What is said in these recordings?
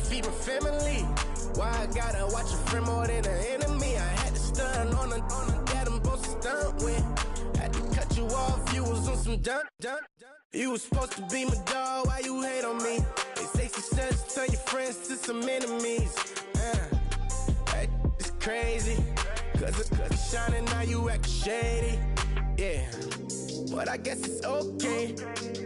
feed my family. Why I gotta watch a friend more than an enemy? I had to stun on a that I'm supposed to stunt with. Had to cut you off, you was on some dun. You was supposed to be my dog, why you hate on me? They say success turn your friends to some enemies. That is crazy. Cause it's shining, now you act shady. Yeah, but I guess it's okay.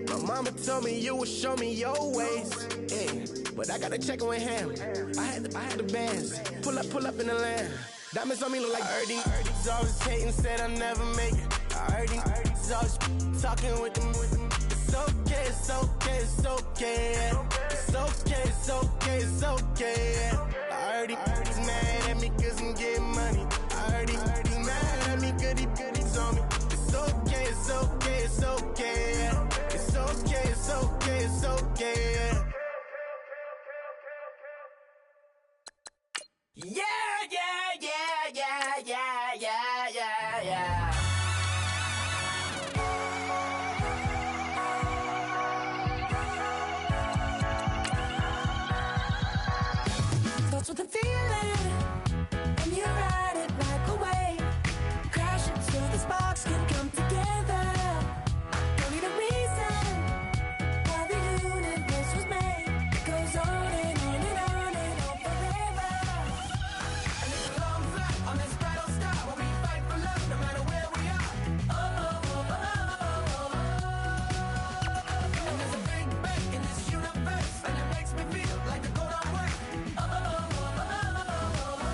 My mama told me you would show me your ways. Yeah, but I gotta check with him. I had the bands. Pull up in the land. Diamonds on me look like Ernie. He's always hating, said I'll never make it. I heard he's always talking with them. It's okay, it's okay, it's okay. It's okay, it's okay, it's okay. I heard he's mad at me cause I'm getting money. I heard he's mad at me cause he's on me. It's okay, it's okay, it's okay. It's okay, it's okay, it's okay. Yeah, yeah, yeah, yeah, yeah, yeah, yeah, yeah. Starts with a feeling, and you ride it like a wave. Crash it so the sparks can come together. Don't need a reason why the universe was made. It goes on and on and on and on forever. And it's a long flight on this battle star where we fight for love no matter where we are. Oh, oh, oh, oh, oh, oh. And there's a big bang in this universe, and it makes me feel like the go don't work. Oh, oh, oh, oh, oh, oh.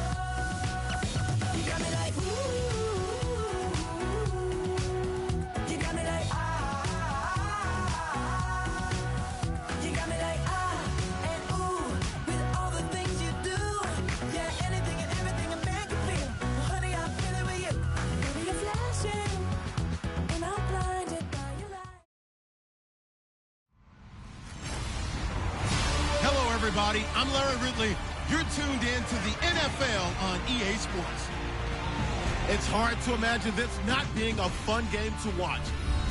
You got me like ooh. You got me like ah. You got me like ah and ooh with all the things you do. Yeah, anything and everything a man can feel. Well, honey, I feel it with you. Baby, you're flashing, and I'm blinded by your light. Hello, everybody. I'm Larry Ridley. You're tuned in to the NFL on EA Sports. It's hard to imagine this not being a fun game to watch.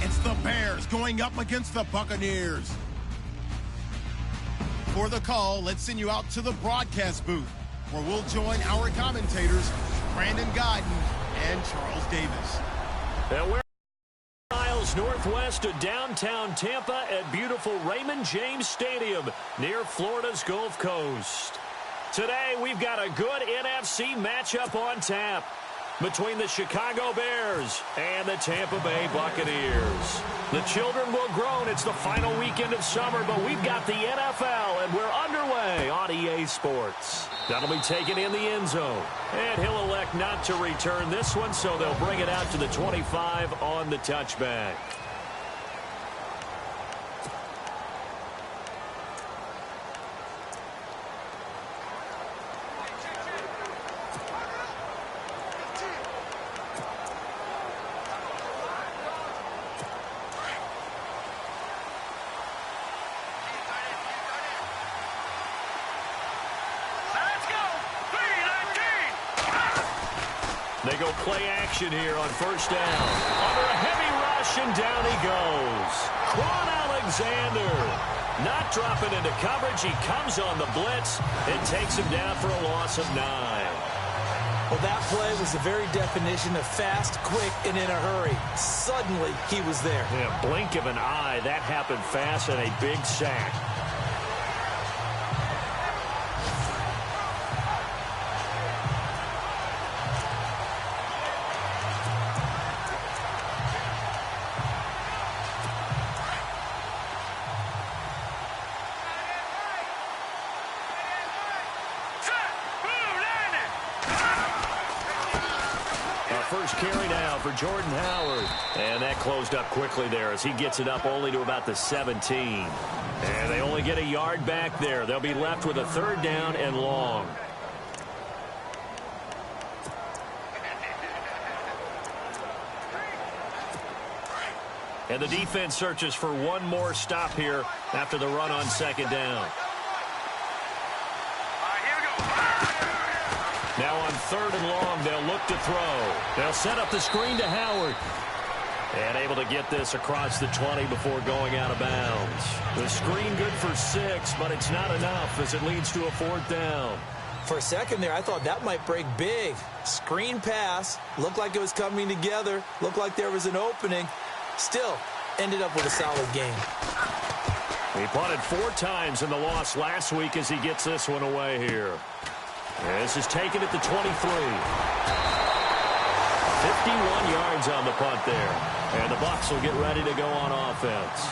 It's the Bears going up against the Buccaneers. For the call, let's send you out to the broadcast booth, where we'll join our commentators, Brandon Guyton and Charles Davis. And we're miles northwest of downtown Tampa at beautiful Raymond James Stadium near Florida's Gulf Coast. Today, we've got a good NFC matchup on tap between the Chicago Bears and the Tampa Bay Buccaneers. The children will groan. It's the final weekend of summer, but we've got the NFL, and we're underway on EA Sports. That'll be taken in the end zone. And he'll elect not to return this one, so they'll bring it out to the 25 on the touchback. They go play action here on first down. Under a heavy rush, and down he goes. Quan Alexander not dropping into coverage. He comes on the blitz and takes him down for a loss of 9. Well, that play was the very definition of fast, quick, and in a hurry. Suddenly, he was there. Yeah, blink of an eye. That happened fast, and a big sack. First carry now for Jordan Howard. And that closed up quickly there as he gets it up only to about the 17. And they only get a yard back there. They'll be left with a third down and long. And the defense searches for one more stop here after the run on second down. Now on third and long, they'll look to throw. They'll set up the screen to Howard. And able to get this across the 20 before going out of bounds. The screen good for 6, but it's not enough as it leads to a 4th down. For a second there, I thought that might break big. Screen pass. Looked like it was coming together. Looked like there was an opening. Still, ended up with a solid game. He punted 4 times in the loss last week as he gets this one away here. This is taken at the 23. 51 yards on the punt there. And the Bucs will get ready to go on offense.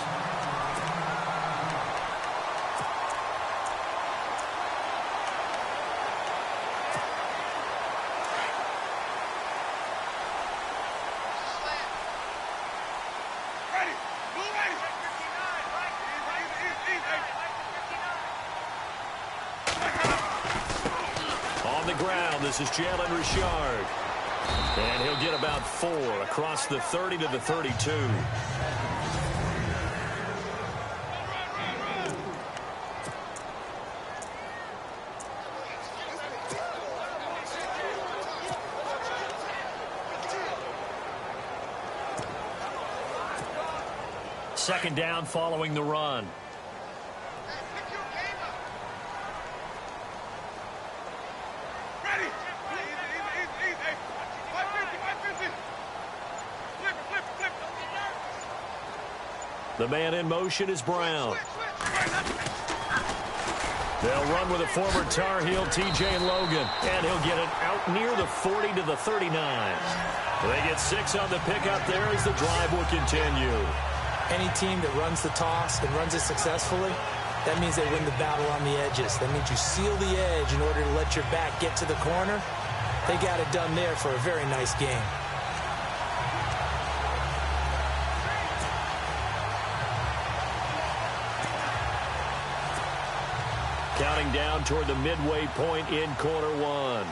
On the ground, this is Jalen Richard. And he'll get about 4 across the 30 to the 32. Second down following the run. The man in motion is Brown. They'll run with a former Tar Heel, T.J. Logan, and he'll get it out near the 40 to the 39. They get 6 on the pickup there as the drive will continue. Any team that runs the toss and runs it successfully, that means they win the battle on the edges. That means you seal the edge in order to let your back get to the corner. They got it done there for a very nice game. Counting down toward the midway point in quarter 1.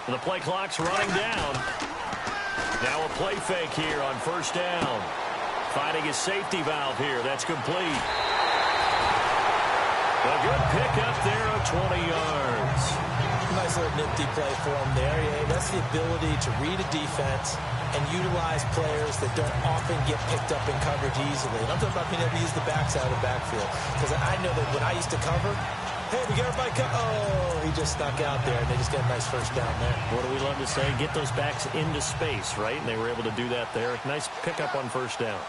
The play clock's running down. Now a play fake here on first down. Finding his safety valve here. That's complete. A good pickup there of 20 yards. Nice little nifty play for him there. Yeah, that's the ability to read a defense and utilize players that don't often get picked up in coverage easily. And I'm talking about being able to use the backside of the backfield. Because I know that when I used to cover, hey, we got everybody oh, he just stuck out there, and they just got a nice first down there. What do we love to say? Get those backs into space, right? And they were able to do that there. Nice pickup on first down.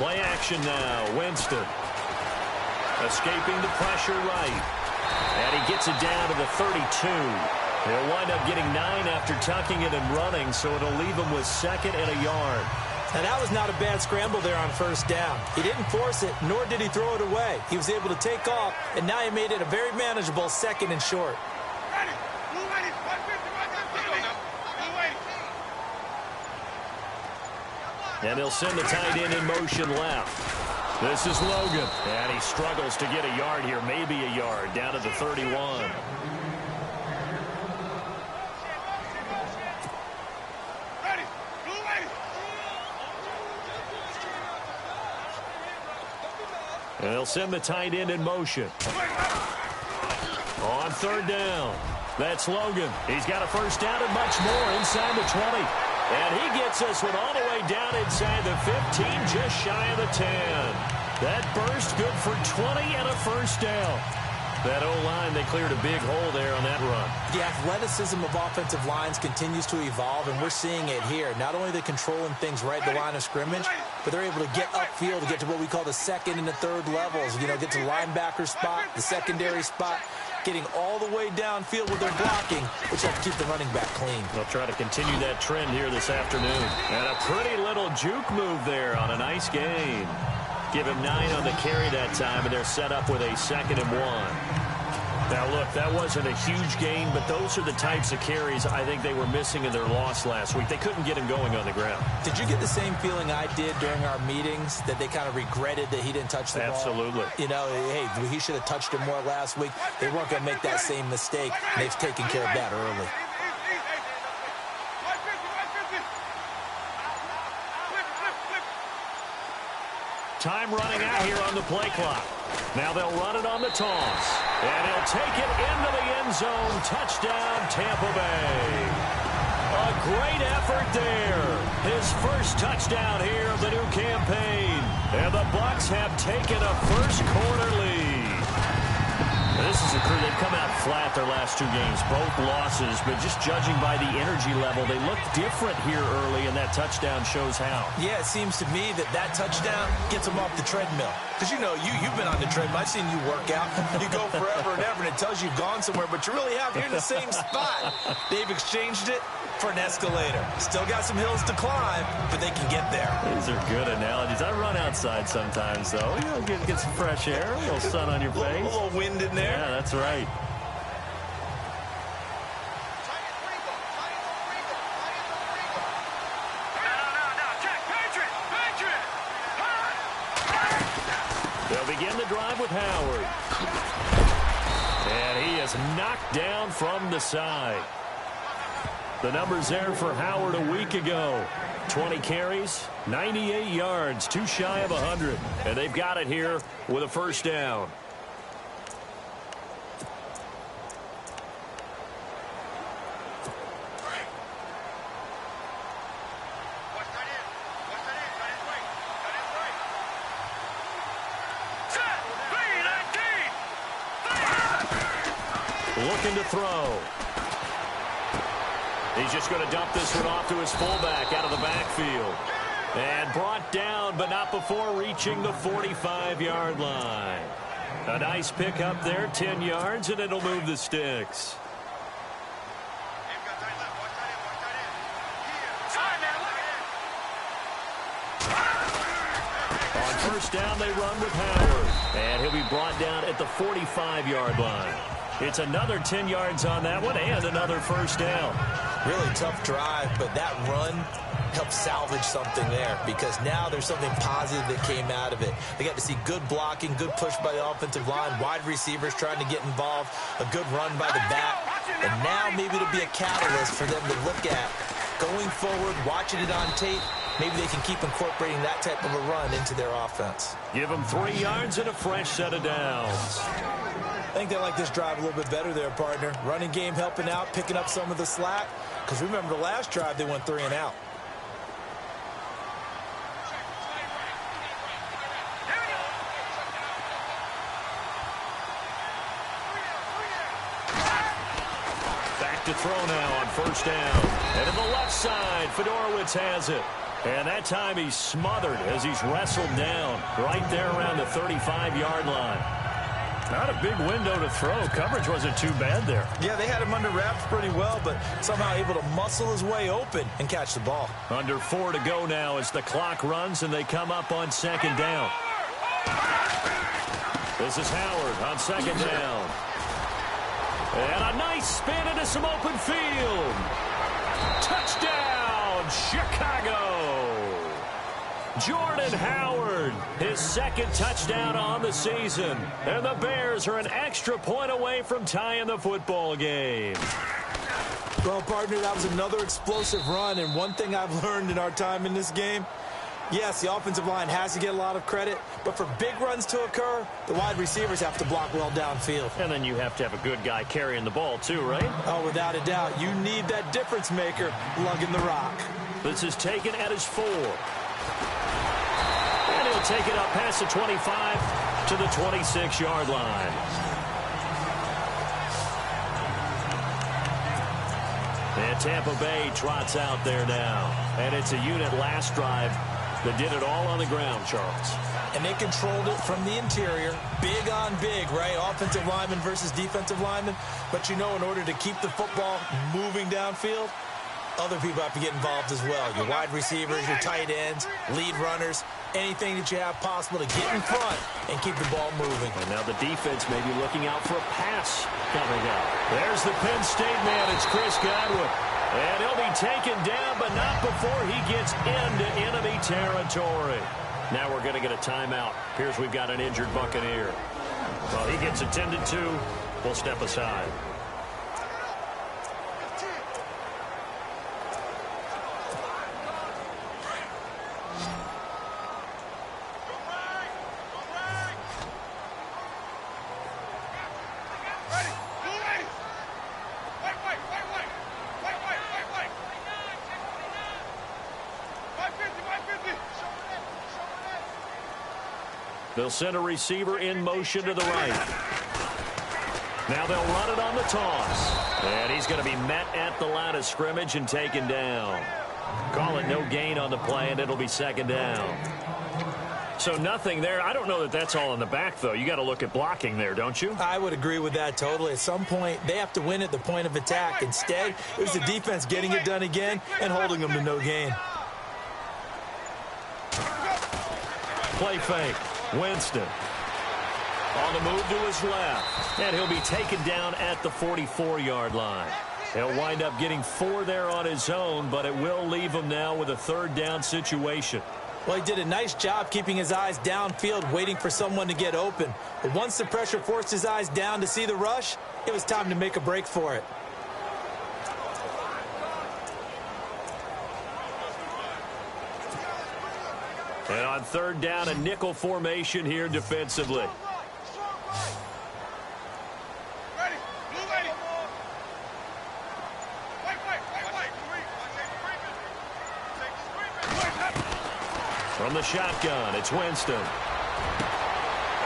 Play action now. Winston escaping the pressure right. And he gets it down to the 32. He'll wind up getting 9 after tucking it and running, so it'll leave him with 2nd and a yard. And that was not a bad scramble there on first down. He didn't force it, nor did he throw it away. He was able to take off, and now he made it a very manageable 2nd and short. And he'll send the tight end in motion left. This is Logan. And he struggles to get a yard here, maybe a yard, down to the 31. And they'll send the tight end in motion. On third down, that's Logan. He's got a first down and much more inside the 20. And he gets this one all the way down inside the 15, just shy of the 10. That burst good for 20 and a first down. That O-line, they cleared a big hole there on that run. The athleticism of offensive lines continues to evolve, and we're seeing it here. Not only are they controlling things right at the line of scrimmage, but they're able to get upfield to get to what we call the 2nd and the 3rd levels. You know, get to the linebacker spot, the secondary spot, getting all the way downfield with their blocking, which have to keep the running back clean. They'll try to continue that trend here this afternoon. And a pretty little juke move there on a nice game. Give him 9 on the carry that time, and they're set up with a 2nd and 1. Now, look, that wasn't a huge gain, but those are the types of carries I think they were missing in their loss last week. They couldn't get him going on the ground. Did you get the same feeling I did during our meetings, that they kind of regretted that he didn't touch the ball? Absolutely. You know, hey, he should have touched it more last week. They weren't going to make that same mistake, and they've taken care of that early. Time running out here on the play clock. Now they'll run it on the toss. And he'll take it into the end zone. Touchdown, Tampa Bay. A great effort there. His first touchdown here of the new campaign. And the Bucs have taken a first-quarter lead. This is a crew. They've come out flat their last two games, both losses, but just judging by the energy level, they look different here early, and that touchdown shows how. Yeah, it seems to me that touchdown gets them off the treadmill. Because, you know, you've been on the treadmill. I've seen you work out. You go forever and ever, and it tells you you've gone somewhere, but you really have. You're in the same spot. They've exchanged it for an escalator. Still got some hills to climb, but they can get there. These are good analogies. I run outside sometimes, though. You know, get some fresh air, a little sun on your face. A little wind in there. Yeah, that's right. They'll begin the drive with Howard. And he is knocked down from the side. The numbers there for Howard a week ago. 20 carries, 98 yards, too shy of 100. And they've got it here with a first down. Looking to throw. He's just going to dump this one off to his fullback out of the backfield. And brought down, but not before reaching the 45-yard line. A nice pick up there, 10 yards, and it'll move the sticks. On first down, they run with Howard. And he'll be brought down at the 45-yard line. It's another 10 yards on that one and another first down. Really tough drive, but that run helped salvage something there because now there's something positive that came out of it. They got to see good blocking, good push by the offensive line, wide receivers trying to get involved, a good run by the back, and now maybe it'll be a catalyst for them to look at. Going forward, watching it on tape, maybe they can keep incorporating that type of a run into their offense. Give them 3 yards and a fresh set of downs. I think they like this drive a little bit better there, partner. Running game helping out, picking up some of the slack. Because remember the last drive, they went 3 and out. Back to throw now on first down. And to the left side, Fedorowicz has it. And that time he's smothered as he's wrestled down right there around the 35-yard line. Not a big window to throw. Coverage wasn't too bad there. Yeah, they had him under wraps pretty well, but somehow able to muscle his way open and catch the ball. Under 4 to go now as the clock runs and they come up on second down. This is Howard on second down. And a nice spin into some open field. Touchdown, Chicago. Jordan Howard, his second touchdown on the season. And the Bears are an extra point away from tying the football game. Well, partner, that was another explosive run. And one thing I've learned in our time in this game, yes, the offensive line has to get a lot of credit. But for big runs to occur, the wide receivers have to block well downfield. And then you have to have a good guy carrying the ball too, right? Oh, without a doubt. You need that difference maker lugging the rock. This is taken at his 4. And he'll take it up past the 25 to the 26-yard line. And Tampa Bay trots out there now. And it's a unit last drive that did it all on the ground, Charles. And they controlled it from the interior. Big on big, right? Offensive lineman versus defensive lineman. But, you know, in order to keep the football moving downfield, other people have to get involved as well. Your wide receivers, your tight ends, lead runners, anything that you have possible to get in front and keep the ball moving. And now the defense may be looking out for a pass coming up. There's the Penn State man. It's Chris Godwin. And he'll be taken down, but not before he gets into enemy territory. Now we're going to get a timeout. Appears we've got an injured Buccaneer. Well, he gets attended to. We'll step aside. They'll send a receiver in motion to the right. Now they'll run it on the toss. And he's going to be met at the line of scrimmage and taken down. Call it no gain on the play, and it'll be second down. So nothing there. I don't know that that's all in the back, though. You got to look at blocking there, don't you? I would agree with that totally. At some point, they have to win at the point of attack. Instead, it was the defense getting it done again and holding them to no gain. Play fake. Winston. On the move to his left. And he'll be taken down at the 44-yard line. He'll wind up getting 4 there on his own, but it will leave him now with a third down situation. Well, he did a nice job keeping his eyes downfield, waiting for someone to get open. But once the pressure forced his eyes down to see the rush, it was time to make a break for it. And on third down, a nickel formation here defensively. From the shotgun, it's Winston.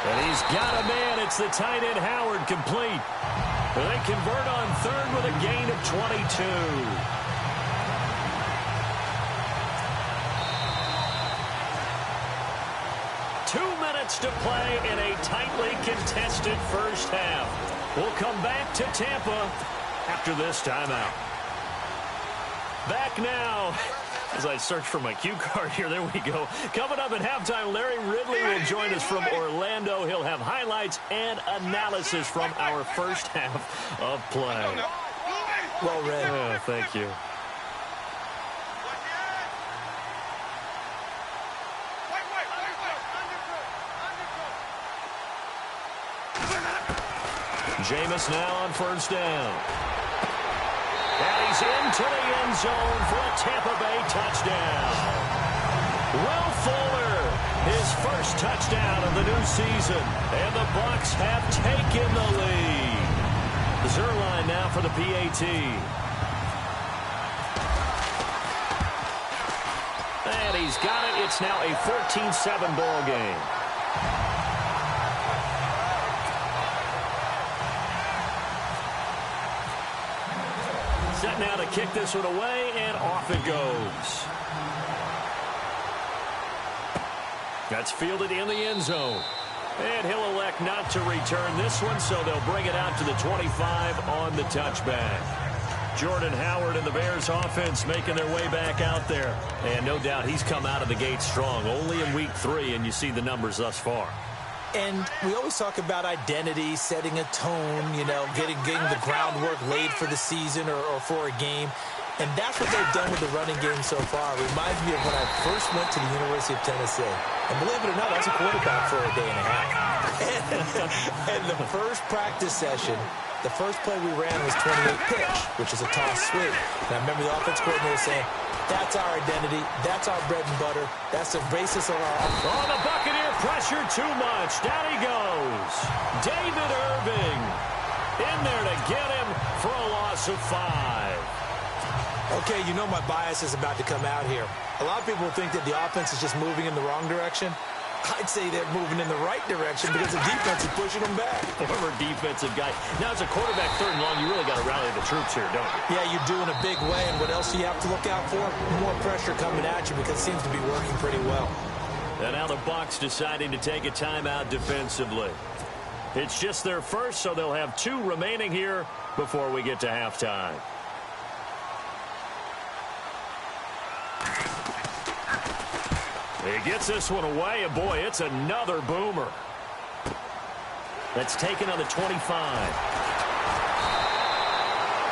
And he's got a man. It's the tight end, Howard, complete. And they convert on third with a gain of 22. To play in a tightly contested first half. We'll come back to Tampa after this timeout. Back now. As I search for my cue card here, there we go. Coming up at halftime, Larry Ridley will join us from Orlando. He'll have highlights and analysis from our first half of play. Well read. Oh, thank you. Jameis now on first down. And he's into the end zone for a Tampa Bay touchdown. Will Fuller, his first touchdown of the new season. And the Bucs have taken the lead. Zerline now for the PAT. And he's got it. It's now a 14-7 ball game. Set now to kick this one away, and off it goes. That's fielded in the end zone. And he'll elect not to return this one, so they'll bring it out to the 25 on the touchback. Jordan Howard and the Bears offense making their way back out there. And no doubt he's come out of the gate strong, only in week 3, and you see the numbers thus far. And we always talk about identity, setting a tone, you know, getting the groundwork laid for the season or for a game. And that's what they've done with the running game so far. It reminds me of when I first went to the University of Tennessee. And believe it or not, I was a quarterback for a day and a half. And the first practice session, the first play we ran was 28 pitch, which is a toss sweep. And I remember the offense coordinator saying, that's our identity. That's our bread and butter. That's the basis of our offense. Oh, the Buccaneer pressure too much. Down he goes. David Irving in there to get him for a loss of 5. Okay, you know my bias is about to come out here. A lot of people think that the offense is just moving in the wrong direction. I'd say they're moving in the right direction because the defense is pushing them back. Former defensive guy. Now, as a quarterback, third and long, you really got to rally the troops here, don't you? Yeah, you do in a big way. And what else do you have to look out for? More pressure coming at you because it seems to be working pretty well. And now the Bucs deciding to take a timeout defensively. It's just their first, so they'll have 2 remaining here before we get to halftime. He gets this one away, and boy, it's another boomer. That's taken on the 25.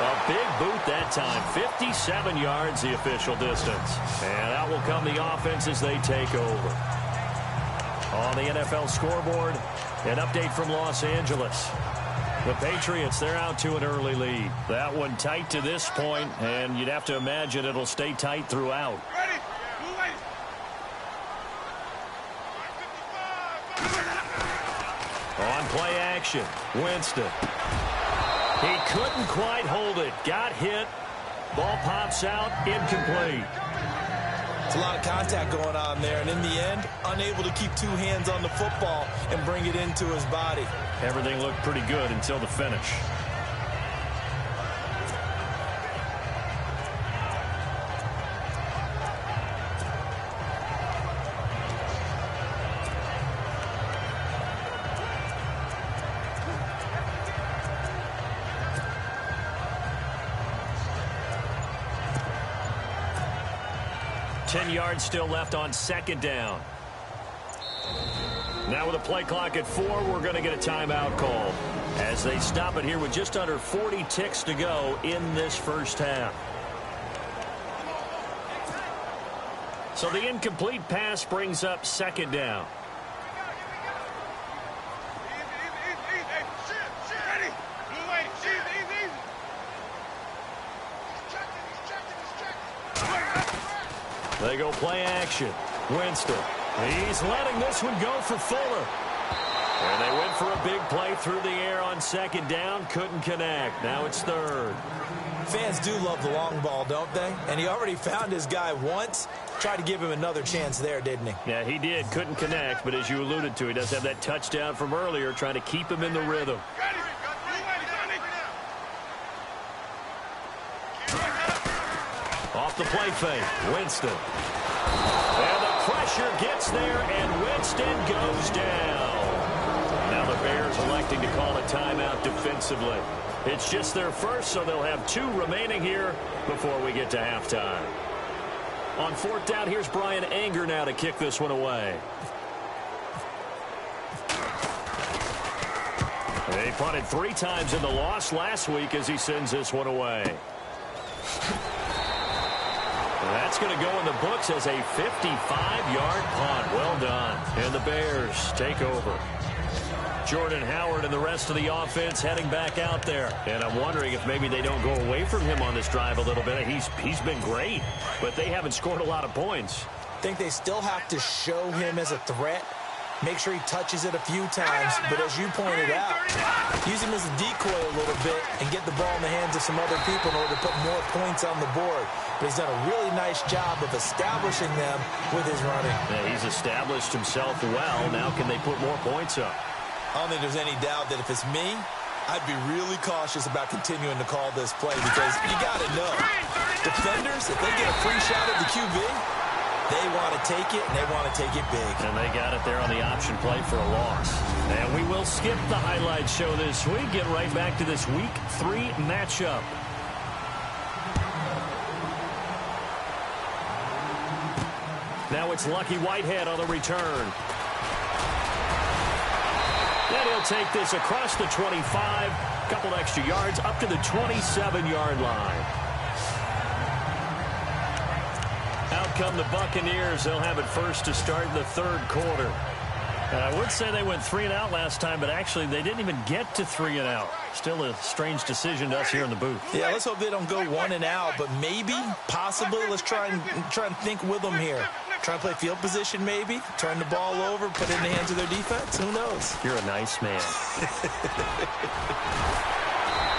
A big boot that time. 57 yards the official distance. And out will come the offense as they take over. On the NFL scoreboard, an update from Los Angeles. The Patriots, they're out to an early lead. That one tight to this point, and you'd have to imagine it'll stay tight throughout. On play action, Winston. He couldn't quite hold it. Got hit. Ball pops out, incomplete. It's a lot of contact going on there, and in the end, unable to keep two hands on the football and bring it into his body. Everything looked pretty good until the finish. Yards still left on second down. Now with a play clock at 4, we're going to get a timeout call as they stop it here with just under 40 ticks to go in this first half. So the incomplete pass brings up second down. They go play action. Winston. He's letting this one go for Fuller. And they went for a big play through the air on second down. Couldn't connect. Now it's third. Fans do love the long ball, don't they? And he already found his guy once. Tried to give him another chance there, didn't he? Yeah, he did. Couldn't connect. But as you alluded to, he does have that touchdown from earlier, trying to keep him in the rhythm. Off the play fake, Winston. And the pressure gets there, and Winston goes down. Now the Bears electing to call a timeout defensively. It's just their first, so they'll have 2 remaining here before we get to halftime. On fourth down, here's Brian Anger now to kick this one away. They punted 3 times in the loss last week as he sends this one away. That's going to go in the books as a 55-yard punt. Well done. And the Bears take over. Jordan Howard and the rest of the offense heading back out there. And I'm wondering if maybe they don't go away from him on this drive a little bit. He's been great, but they haven't scored a lot of points. I think they still have to show him as a threat. Make sure he touches it a few times, but as you pointed out, use him as a decoy a little bit and get the ball in the hands of some other people in order to put more points on the board. But he's done a really nice job of establishing them with his running. Yeah, he's established himself well. Now can they put more points up? I don't think there's any doubt that if it's me, I'd be really cautious about continuing to call this play because you got to know, defenders, if they get a free shot at the QB, they want to take it, and they want to take it big. And they got it there on the option play for a loss. And we will skip the highlight show this week. Get right back to this Week 3 matchup. Now it's Lucky Whitehead on the return. Then he'll take this across the 25. Couple extra yards up to the 27-yard line. Out come the Buccaneers. They'll have it first to start the third quarter. And I would say they went 3 and out last time, but actually they didn't even get to 3 and out. Still a strange decision to us here in the booth. Yeah, let's hope they don't go 1 and out, but maybe, possibly, let's try and think with them here. Try and play field position maybe, turn the ball over, put it in the hands of their defense. Who knows? You're a nice man.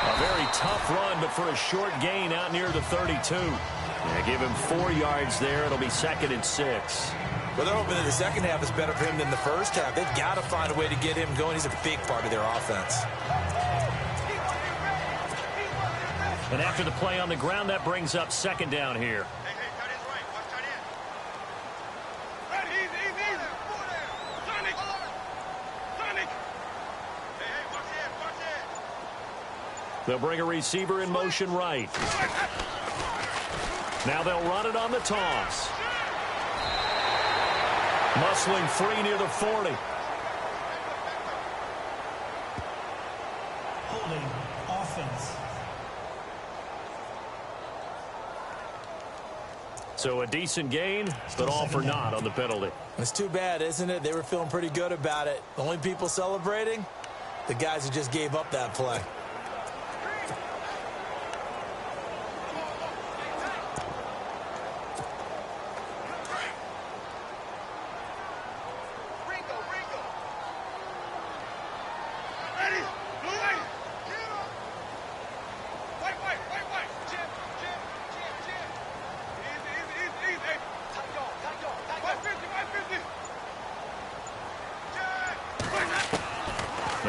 A very tough run, but for a short gain out near the 32. Yeah, give him 4 yards there. It'll be 2nd and 6. Well, they're hoping that the second half is better for him than the first half. They've got to find a way to get him going. He's a big part of their offense. And after the play on the ground, that brings up 2nd down here. They'll bring a receiver in motion right. Now they'll run it on the toss. Muscling free near the 40. Holding offense. So a decent gain, but all for naught on the penalty. It's too bad, isn't it? They were feeling pretty good about it. The only people celebrating, the guys who just gave up that play.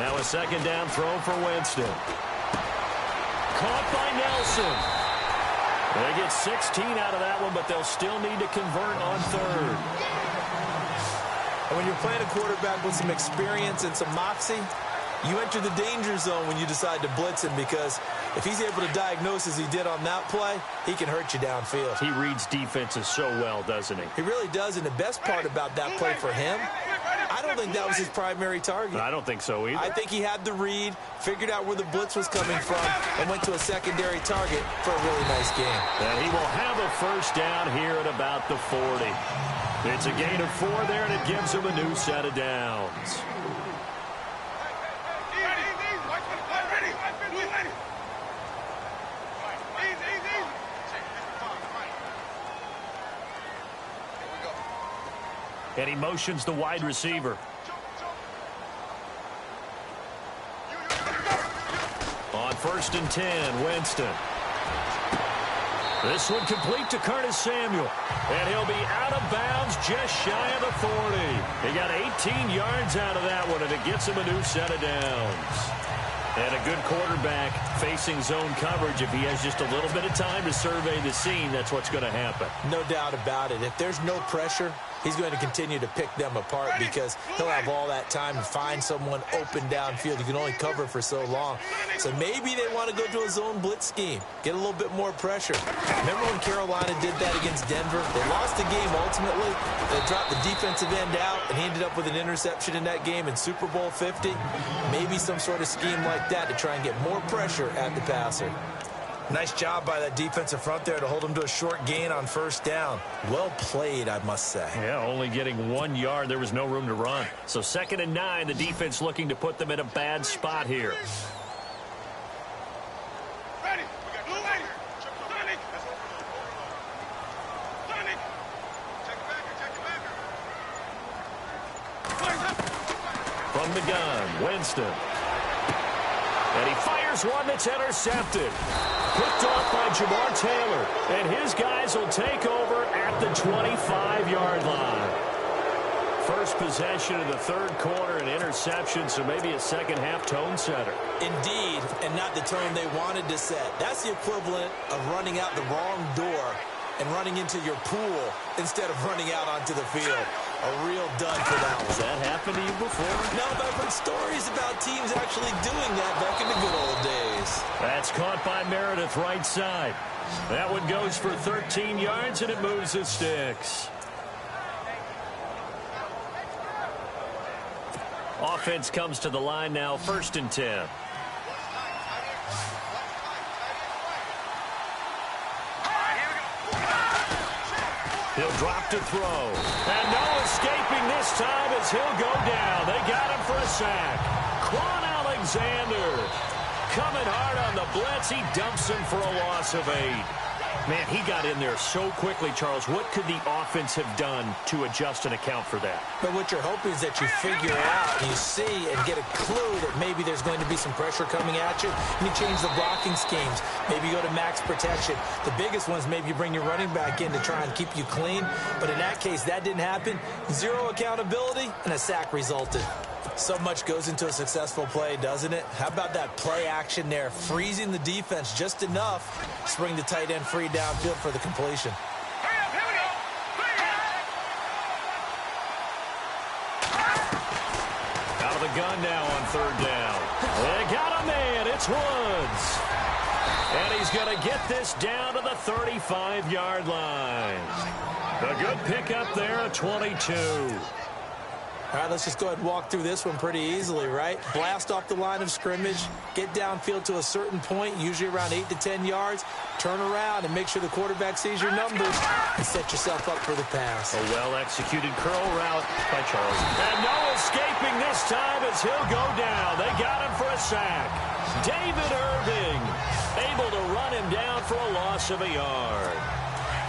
Now a second down throw for Winston. Caught by Nelson. They get 16 out of that one, but they'll still need to convert on third. And when you're playing a quarterback with some experience and some moxie, you enter the danger zone when you decide to blitz him, because if he's able to diagnose as he did on that play, he can hurt you downfield. He reads defenses so well, doesn't he? He really does, and the best part about that play for him, I don't think that was his primary target. I don't think so either. I think he had the read, figured out where the blitz was coming from, and went to a secondary target for a really nice game. And he will have a first down here at about the 40. It's a gain of 4 there, and it gives him a new set of downs. And he motions the wide receiver. On 1st and 10, Winston. This one complete to Curtis Samuel. And he'll be out of bounds just shy of the 40. He got 18 yards out of that one, and it gets him a new set of downs. And a good quarterback facing zone coverage. If he has just a little bit of time to survey the scene, that's what's going to happen. No doubt about it. If there's no pressure, he's going to continue to pick them apart, because he'll have all that time to find someone open downfield. You can only cover for so long. So maybe they want to go to a zone blitz scheme, get a little bit more pressure. Remember when Carolina did that against Denver? They lost the game ultimately. They dropped the defensive end out, and he ended up with an interception in that game in Super Bowl 50. Maybe some sort of scheme like that to try and get more pressure at the passer. Nice job by that defensive front there to hold him to a short gain on 1st down. Well played, I must say. Yeah, only getting 1 yard. There was no room to run. So 2nd and 9, the defense looking to put them in a bad spot here. From the gun, Winston. And he fires one that's intercepted. Picked off by Jamar Taylor. And his guys will take over at the 25-yard line. First possession of the 3rd quarter, an interception, so maybe a second-half tone setter. Indeed, and not the tone they wanted to set. That's the equivalent of running out the wrong door and running into your pool instead of running out onto the field. A real dud for that one. Has that happened to you before? No, but I've heard stories about teams actually doing that back in the good old days. That's caught by Meredith, right side. That one goes for 13 yards, and it moves the sticks. Offense comes to the line now, 1st and 10. He'll drop to throw. And no escaping this time as he'll go down. They got him for a sack. Quan Alexander coming hard on the blitz. He dumps him for a loss of 8. Man, he got in there so quickly, Charles. What could the offense have done to adjust and account for that? But what you're hoping is that you figure out, you see, and get a clue that maybe there's going to be some pressure coming at you, and you change the blocking schemes. Maybe you go to max protection. The biggest ones, maybe you bring your running back in to try and keep you clean. But in that case, that didn't happen. 0 accountability, and a sack resulted. So much goes into a successful play, doesn't it? How about that play action there, freezing the defense just enough to bring the tight end free downfield for the completion. Out of the gun now on 3rd down. They got a man. It's Woods. And he's going to get this down to the 35-yard line. A good pickup there at 22. All right, let's just go ahead and walk through this one pretty easily, right? Blast off the line of scrimmage, get downfield to a certain point, usually around 8 to 10 yards, turn around and make sure the quarterback sees your numbers and set yourself up for the pass. A well-executed curl route by Charles. And no escaping this time as he'll go down. They got him for a sack. David Irving able to run him down for a loss of a yard.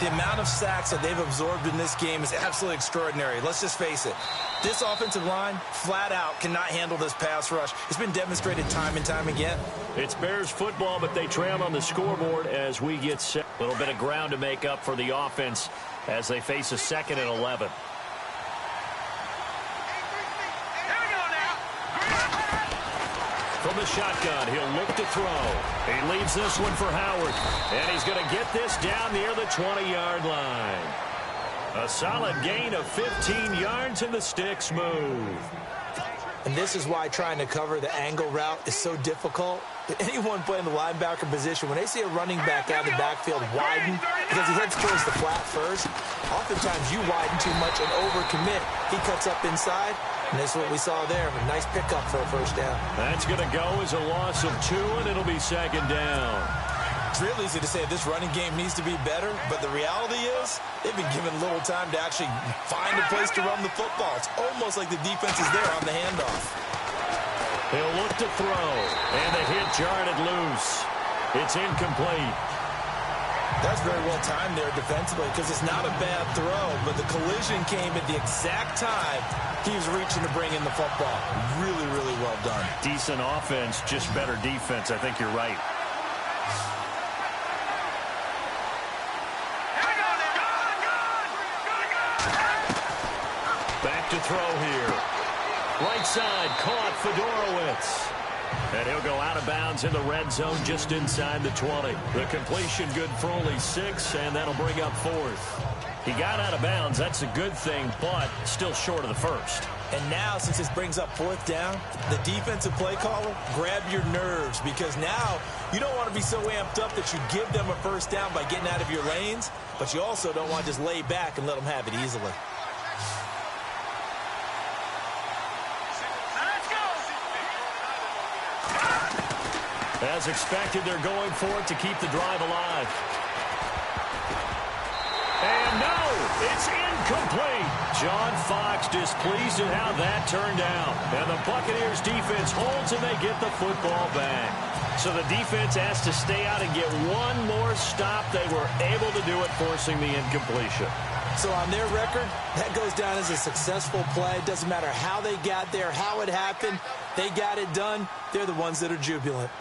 The amount of sacks that they've absorbed in this game is absolutely extraordinary. Let's just face it. This offensive line, flat out, cannot handle this pass rush. It's been demonstrated time and time again. It's Bears football, but they trail on the scoreboard as we get set. A little bit of ground to make up for the offense as they face a 2nd and 11. the shotgun. He'll look to throw. He leaves this one for Howard. And he's going to get this down near the 20-yard line. A solid gain of 15 yards, and the sticks move. And this is why trying to cover the angle route is so difficult. Anyone playing the linebacker position, when they see a running back out of the backfield widen because he heads towards the flat first, oftentimes you widen too much and overcommit. He cuts up inside, and that's what we saw there. A nice pickup for a first down. That's going to go as a loss of 2, and it'll be second down. It's real easy to say this running game needs to be better, but the reality is they've been given little time to actually find a place to run the football. It's almost like the defense is there on the handoff. He'll look to throw, and the hit jarred it loose. It's incomplete. That's very well timed there defensively because it's not a bad throw, but the collision came at the exact time he was reaching to bring in the football. Really, really well done. Decent offense, just better defense. I think you're right. Back to throw here. Right side, caught Fedorowicz. And he'll go out of bounds in the red zone just inside the 20. The completion good for only 6, and that'll bring up 4th. He got out of bounds. That's a good thing, but still short of the first. And now, since this brings up 4th down, the defensive play caller, grab your nerves, because now you don't want to be so amped up that you give them a first down by getting out of your lanes, but you also don't want to just lay back and let them have it easily. As expected, they're going for it to keep the drive alive. And no, it's incomplete. John Fox displeased at how that turned out. And the Buccaneers defense holds and they get the football back. So the defense has to stay out and get one more stop. They were able to do it, forcing the incompletion. So on their record, that goes down as a successful play. It doesn't matter how they got there, how it happened. They got it done. They're the ones that are jubilant.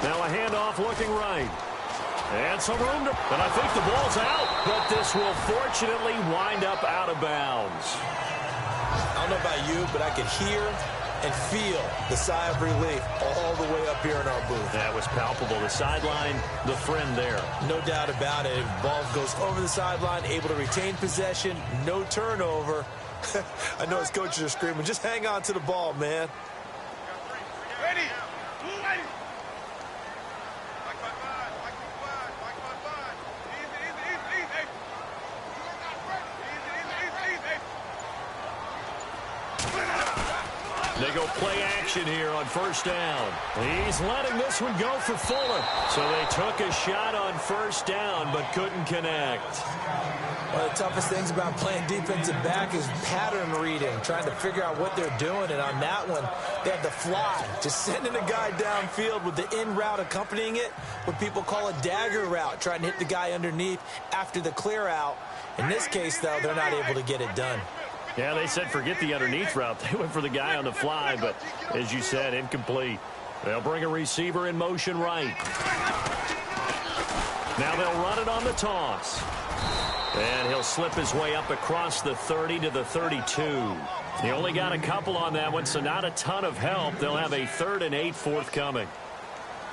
Now a handoff looking right. And some room to... And I think the ball's out. But this will fortunately wind up out of bounds. I don't know about you, but I could hear and feel the sigh of relief all the way up here in our booth. That was palpable. The sideline, the friend there. No doubt about it. Ball goes over the sideline, able to retain possession, no turnover. I know his coaches are screaming, just hang on to the ball, man. Ready. They go play action here on first down. He's letting this one go for Fuller. So they took a shot on first down but couldn't connect. One of the toughest things about playing defensive back is pattern reading, trying to figure out what they're doing. And on that one, they had the fly, just sending a guy downfield with the in route accompanying it, what people call a dagger route, trying to hit the guy underneath after the clear out. In this case, though, they're not able to get it done. Yeah, they said forget the underneath route. They went for the guy on the fly, but as you said, incomplete. They'll bring a receiver in motion right. Now they'll run it on the toss. And he'll slip his way up across the 30 to the 32. He only got a couple on that one, so not a ton of help. They'll have a 3rd and 8 forthcoming.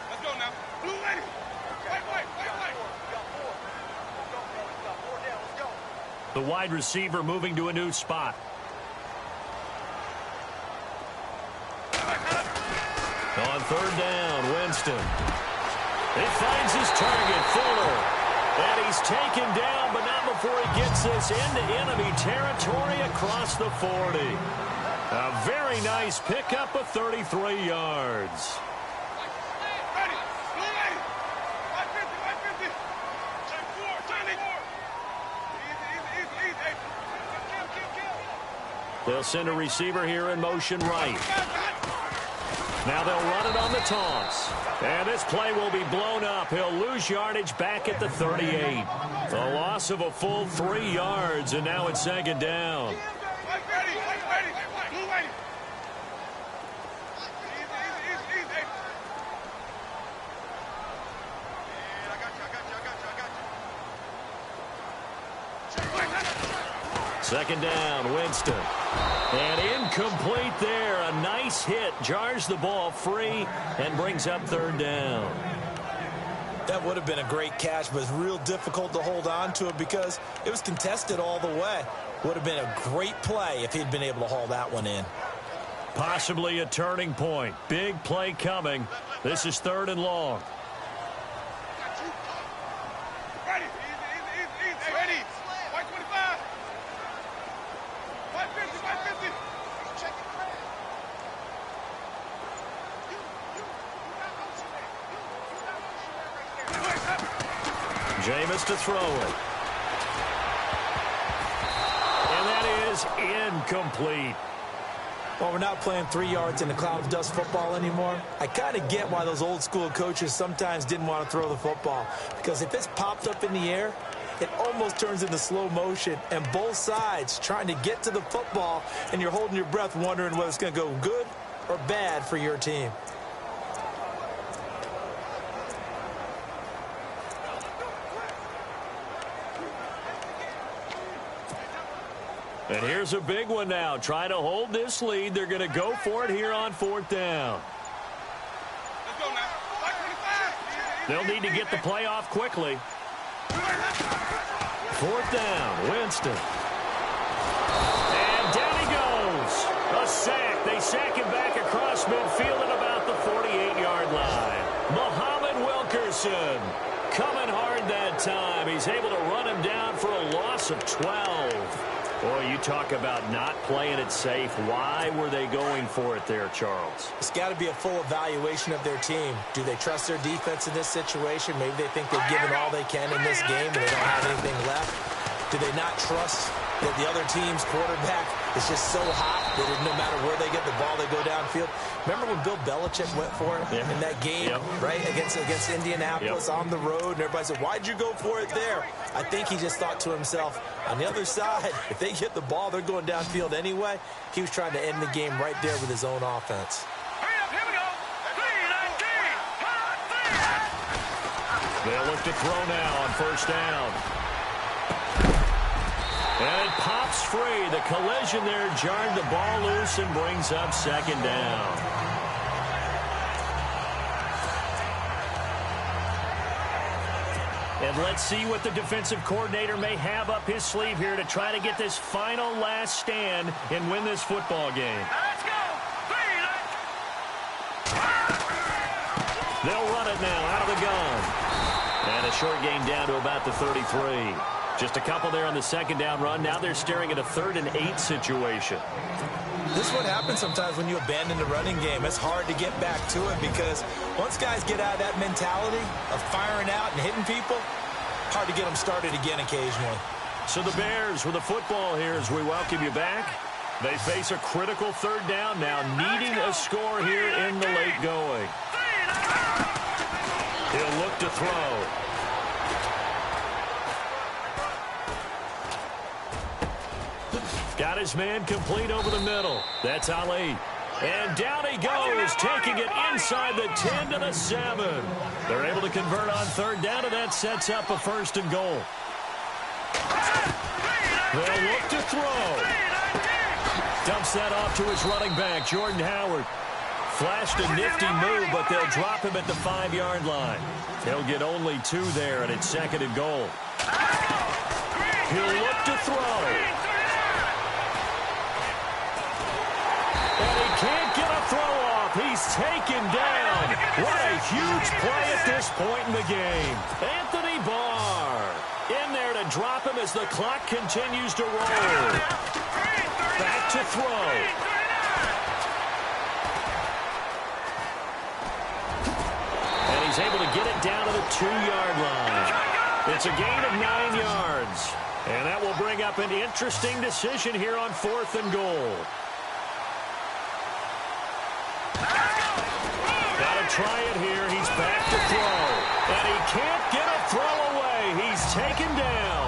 Let's go now. Blue lady. The wide receiver moving to a new spot. On 3rd down, Winston. He finds his target, Fuller. And he's taken down, but not before he gets this into enemy territory across the 40. A very nice pickup of 33 yards. Ready. Blue lady. 550. Check 4. Johnny. Easy. They'll send a receiver here in motion right. Now they'll run it on the toss. And this play will be blown up. He'll lose yardage back at the 38. A loss of a full 3 yards, and now it's 2nd down. Second down, Winston. And incomplete there. A nice hit. Jars the ball free and brings up third down. That would have been a great catch, but it's real difficult to hold on to it because it was contested all the way. Would have been a great play if he'd been able to haul that one in. Possibly a turning point. Big play coming. This is third and long. Ready. Easy. Ready. White 25. White 50. Check it. Jameis to throw it. And that is incomplete. Well, we're not playing 3 yards in a cloud of dust football anymore. I kind of get why those old school coaches sometimes didn't want to throw the football. Because if it's popped up in the air, it almost turns into slow motion. And both sides trying to get to the football, and you're holding your breath wondering whether it's going to go good or bad for your team. And here's a big one now. Trying to hold this lead. They're going to go for it here on fourth down. Let's go now. White 25. They'll need to get the play off quickly. Fourth down, Winston. And down he goes. A sack. They sack him back across midfield at about the 48-yard line. Muhammad Wilkerson coming hard that time. He's able to run him down for a loss of 12. Boy, you talk about not playing it safe. Why were they going for it there, Charles? It's got to be a full evaluation of their team. Do they trust their defense in this situation? Maybe they think they've given all they can in this game and they don't have anything left. Do they not trust that the other team's quarterback is just so hot that no matter where they get the ball, they go downfield? Remember when Bill Belichick went for it in that game, right, against Indianapolis on the road, and everybody said, why'd you go for it there? I think he just thought to himself, on the other side, if they get the ball, they're going downfield anyway. He was trying to end the game right there with his own offense. Here we go. They'll look to throw now on first down. And it pops free. The collision there jarred the ball loose and brings up second down. And let's see what the defensive coordinator may have up his sleeve here to try to get this final last stand and win this football game. Let's go. They'll run it now out of the gun. And a short gain down to about the 33. Just a couple there on the second down run. Now they're staring at a 3rd and 8 situation. This is what happens sometimes when you abandon the running game. It's hard to get back to it because once guys get out of that mentality of firing out and hitting people, hard to get them started again occasionally. So the Bears with the football here as we welcome you back. They face a critical 3rd down now, needing a score here in the late going. He'll look to throw. Got his man complete over the middle. That's Ali. And down he goes, taking it inside the 10 to the 7. They're able to convert on 3rd down, and that sets up a 1st and goal. They'll look to throw. Dumps that off to his running back, Jordan Howard. Flashed a nifty move, but they'll drop him at the 5-yard line. He'll get only 2 there, and it's 2nd and goal. He'll look to throw. And he can't get a throw off. He's taken down. What a huge play at this point in the game. Anthony Barr in there to drop him as the clock continues to roll. Back to throw. And he's able to get it down to the 2-yard line. It's a gain of 9 yards. And that will bring up an interesting decision here on 4th and goal. Gotta try it here. He's back to throw. And he can't get a throw away. He's taken down.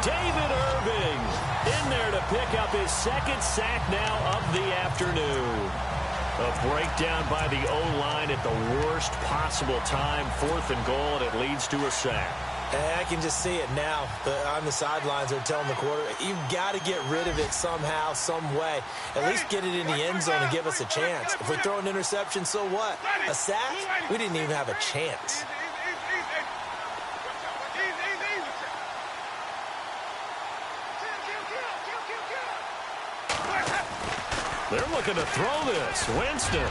David Irving in there to pick up his 2nd sack now of the afternoon. A breakdown by the O-line at the worst possible time. 4th and goal, and it leads to a sack. And I can just see it now. On the sidelines, they're telling the quarterback, you've got to get rid of it somehow, some way. At least get it in the end zone and give us a chance. If we throw an interception, so what? A sack? We didn't even have a chance. They're looking to throw this. Winston.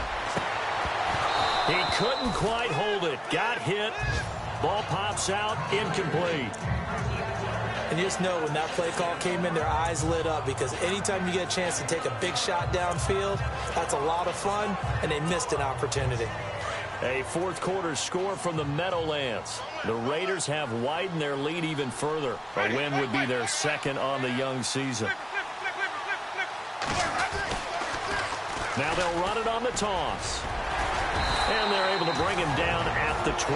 He couldn't quite hold it. Got hit. Ball pops out. Incomplete. And you just know when that play call came in, their eyes lit up, because anytime you get a chance to take a big shot downfield, that's a lot of fun, and they missed an opportunity. A fourth quarter score from the Meadowlands. The Raiders have widened their lead even further. A win would be their second on the young season. Now they'll run it on the toss. And they're able to bring him down at the 20.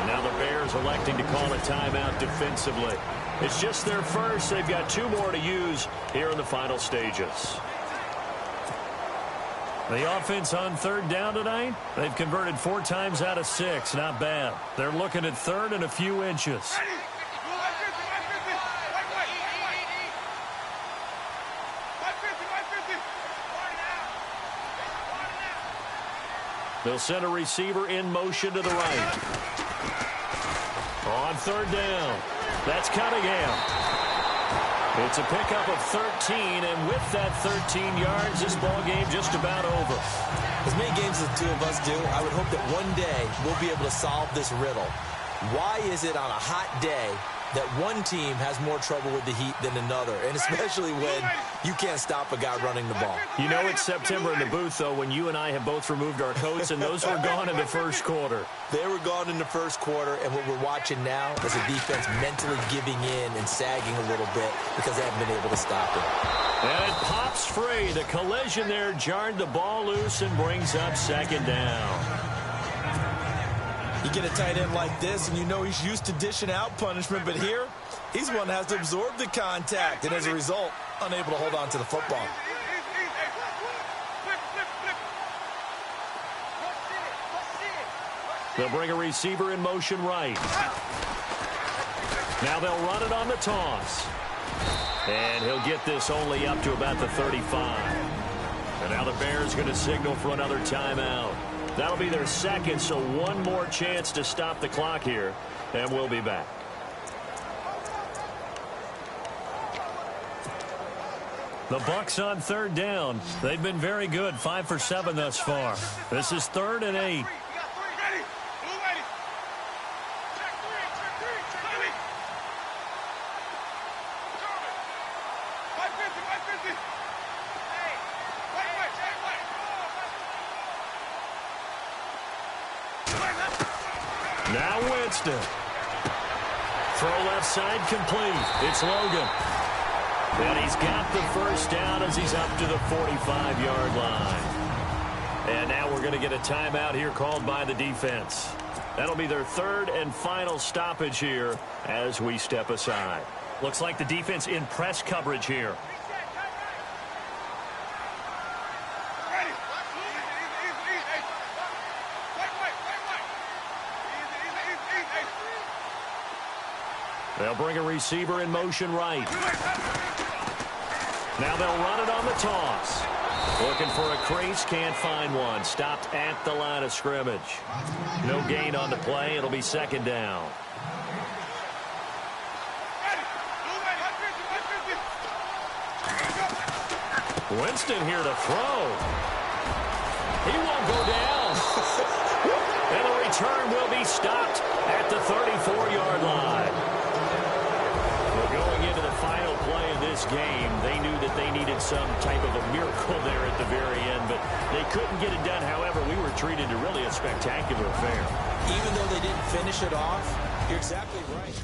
Now the Bears electing to call a timeout defensively. It's just their first. They've got 2 more to use here in the final stages. The offense on third down tonight, they've converted 4 times out of 6. Not bad. They're looking at third and a few inches. They'll send a receiver in motion to the right. On third down, that's Cunningham. It's a pickup of 13, and with that 13 yards, this ball game just about over. As many games as the two of us do, I would hope that one day we'll be able to solve this riddle. Why is it on a hot day that one team has more trouble with the heat than another, and especially when you can't stop a guy running the ball? You know it's September in the booth, though, when you and I have both removed our coats, and those were gone in the first quarter. They were gone in the first quarter, and what we're watching now is a defense mentally giving in and sagging a little bit because they haven't been able to stop it. And it pops free. The collision there jarred the ball loose and brings up second down. You get a tight end like this, and you know he's used to dishing out punishment, but here, he's one that has to absorb the contact, and as a result, unable to hold on to the football. They'll bring a receiver in motion right. Now they'll run it on the toss. And he'll get this only up to about the 35. And now the Bears going to signal for another timeout. That'll be their second, so one more chance to stop the clock here, and we'll be back. The Bucs on third down. They've been very good, 5 for 7 thus far. This is 3rd and 8. Now Winston. Throw left side complete. It's Logan. And he's got the first down as he's up to the 45-yard line. And now we're going to get a timeout here called by the defense. That'll be their 3rd and final stoppage here as we step aside. Looks like the defense in press coverage here. They'll bring a receiver in motion right. Now they'll run it on the toss. Looking for a crease, can't find one. Stopped at the line of scrimmage. No gain on the play. It'll be second down. Winston here to throw. He won't go down. And the return will be stopped at the 34-yard line. Going into the final play of this game, they knew that they needed some type of a miracle there at the very end, but they couldn't get it done. However, we were treated to really a spectacular affair. Even though they didn't finish it off, you're exactly right.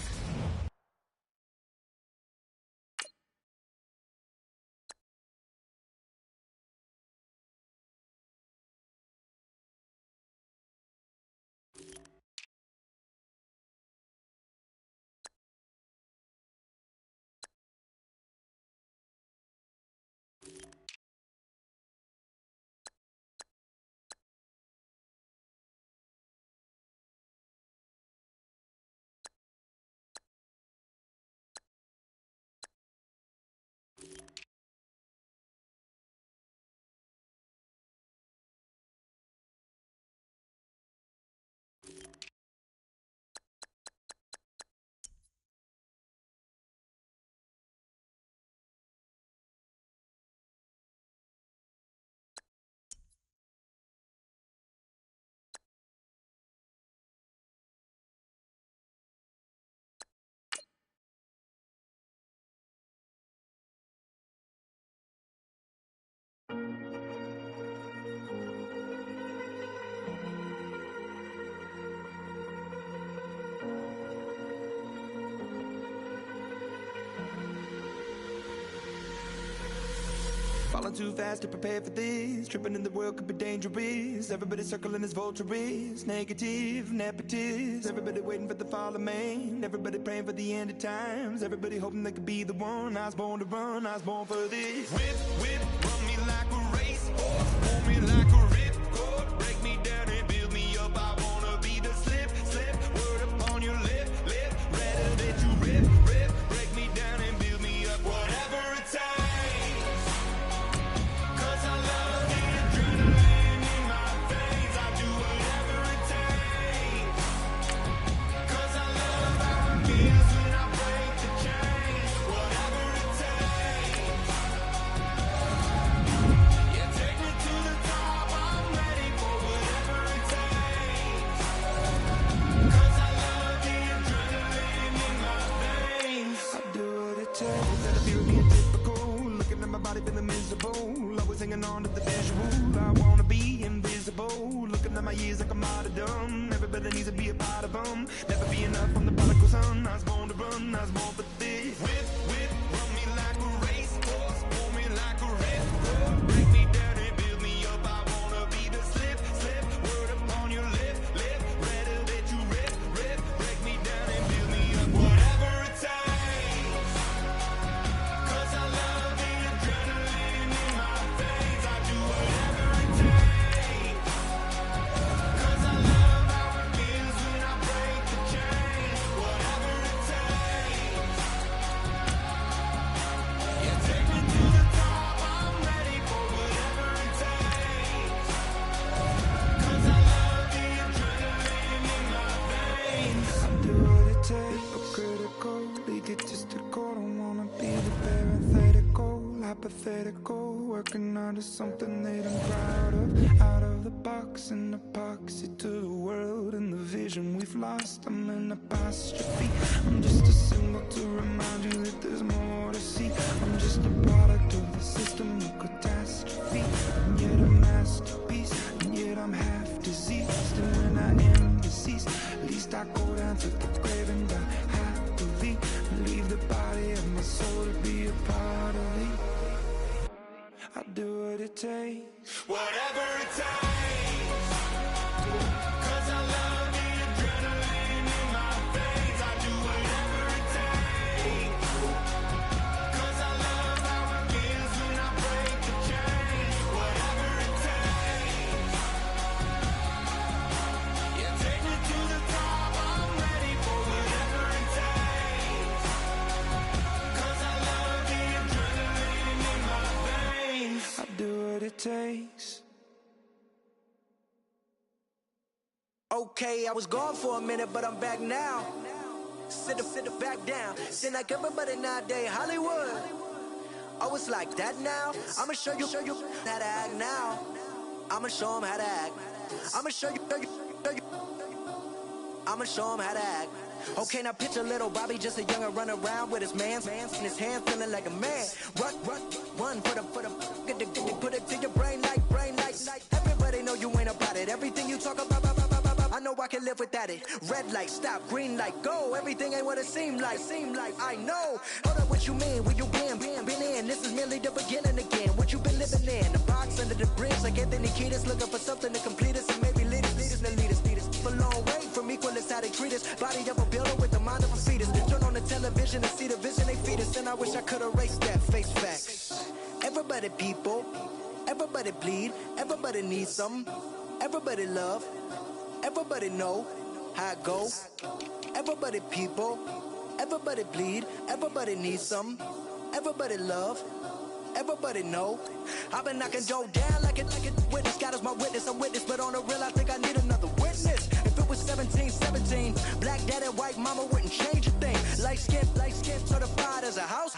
Falling too fast to prepare for this. Tripping in the world could be dangerous. Everybody circling as vultures. Negative, nepotist. Everybody waiting for the fall of man. Everybody praying for the end of times. Everybody hoping they could be the one. I was born to run, I was born for this. Whip, run me like a racehorse. Pull me like a ripcord. Break me down and build me up. I wanna be the slip. Word upon your lip. Rather that you rip. Break me down and build me up. Whatever it takes. 'Cause I love the adrenaline in my veins. I do whatever it takes. 'Cause I love how it feels when I break the chains. Whatever it takes. Yeah, take me to the top. I'm ready for whatever it takes. 'Cause I love the adrenaline in my veins. I do what it takes. That I feel being typical. Looking at my body feeling miserable. Always hanging on to the visual. I wanna be invisible. Looking at my years like I'm martyrdom. Everybody needs to be a part of them. Never be enough from the prodigal son. I was born to run, I was born for this. Whip, run me like a racehorse. Pull me like a ripcord. Break me down and build me up. I wanna be the slip. Word upon your lip. Rather that you rip. Break me down and build me up. Whatever it takes. 'Cause I love the adrenaline in my veins. I do whatever it takes. 'Cause I love how it feels when I break the chains. Whatever it takes. Yeah, take me to the top. I'm ready for whatever it takes. 'Cause I love the adrenaline in my veins. I do what it takes. Hypocritical, egotistical. Don't wanna be the parenthetical, hypothetical. Working under something that I'm proud of. Out of the box, an epoxy to the world and the vision we've lost. I'm an apostrophe. I'm just a symbol to remind you that there's more to see. I'm just a product of the system of catastrophe. And yet a masterpiece, and yet I'm half diseased. And when I am deceased, at least I go down to the grave and die happily. Leave the body of my soul to be a part of me. I do what it takes. Whatever it takes. 'Cause I love the adrenaline in my veins. I do whatever it takes. 'Cause I love how it feels when I break the chains. Whatever it takes. Yeah, take me to the top. I'm ready for whatever it takes. 'Cause I love the adrenaline in my veins. I do what it takes. Okay, I was gone for a minute, but I'm back now. Sit back down. Seem like everybody nowadays Hollywood. Oh, it's like that now. I'ma show you how to act now. I'ma show 'em how to act. I'ma show you. I'ma show 'em how to act. Okay, now picture little Bobby, just a youngin' run around with his mans in his hand, feeling like a man. Run for the put it to your brain like. Everybody know you ain't about it. Everything you talk about, I know I can live without it. Red light, stop, green light, go. Everything ain't what it seem like. I know. Hold up, what you mean? Where you been in? This is merely the beginning again. What you been living in? The box under the bridge, like Anthony Kiedis, looking for something to complete us and maybe lead us. For long way from equal is how they treat us. Body of a builder with the mind of a fetus. Turn on the television and see the vision they feed us. And I wish I could erase that. Face facts. Everybody people, everybody bleed, everybody needs some, everybody love, everybody know how it go. Everybody people, everybody bleed, everybody needs some, everybody love, everybody know. I've been knocking Joe down like a witness. God is my witness, I'm witness, but on the real I think I need another witness. If it was 17, black dad and white mama wouldn't change a thing. Light skin certified as a house.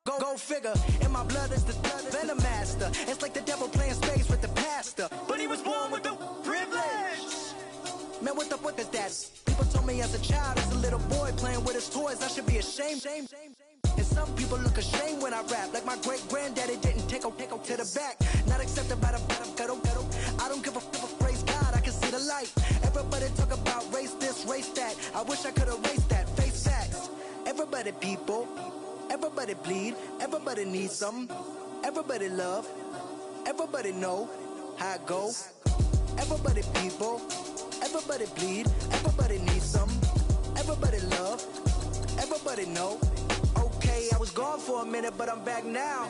Go figure, in my blood is the venom master. It's like the devil playing space with the pastor, but he was born with the privilege. Man, what the fuck is that? People told me as a child, as a little boy playing with his toys, I should be ashamed. And some people look ashamed when I rap, like my great granddaddy didn't take a to the back. Not accepted by the ghetto. I don't give a praise God, I can see the light. Everybody talk about race this, race that. I wish I could erase that. Face facts. Everybody people, everybody bleed, everybody needs some, Everybody love, everybody know how it go. Everybody people, everybody bleed, everybody needs some. Everybody love, everybody know. Okay, I was gone for a minute, but I'm back now.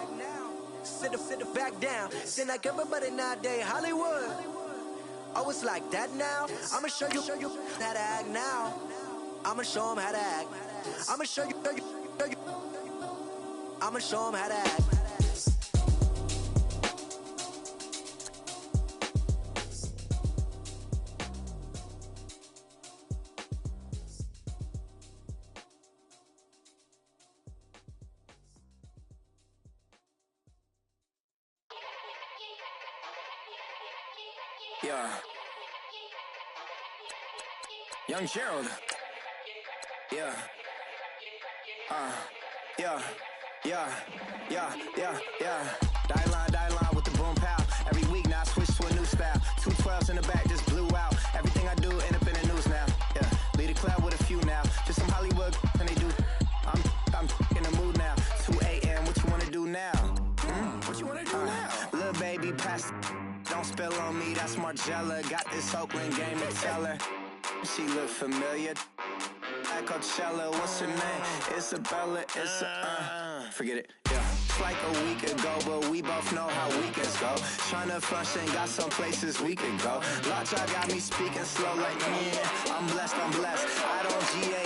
Sit back down. Seem like everybody nowadays Hollywood. Oh, it's like that now. I'ma show you how to act now. I'ma show 'em how to act. I'ma show you. I'ma show 'em how to act. Yeah. Young Gerald. Yeah. Yeah. Die line with the boom pow. Every week now I switch to a new style. 212s in the back just blew out. Everything I do end up in the news now. Yeah. Lead a club with a few now. Just some Hollywood and they do. I'm in the mood now. 2 a.m. What you wanna do now? What you wanna do now? Little baby pass. Don't spill on me, that's Margella. Got this Oakland game to tell her. She look familiar. At Coachella, what's her name? Isabella, forget it, yeah. It's like a week ago, but we both know how weekends go. Tryna function, got some places we could go. Lot y'all got me speaking slow like, yeah. I'm blessed. I don't GA.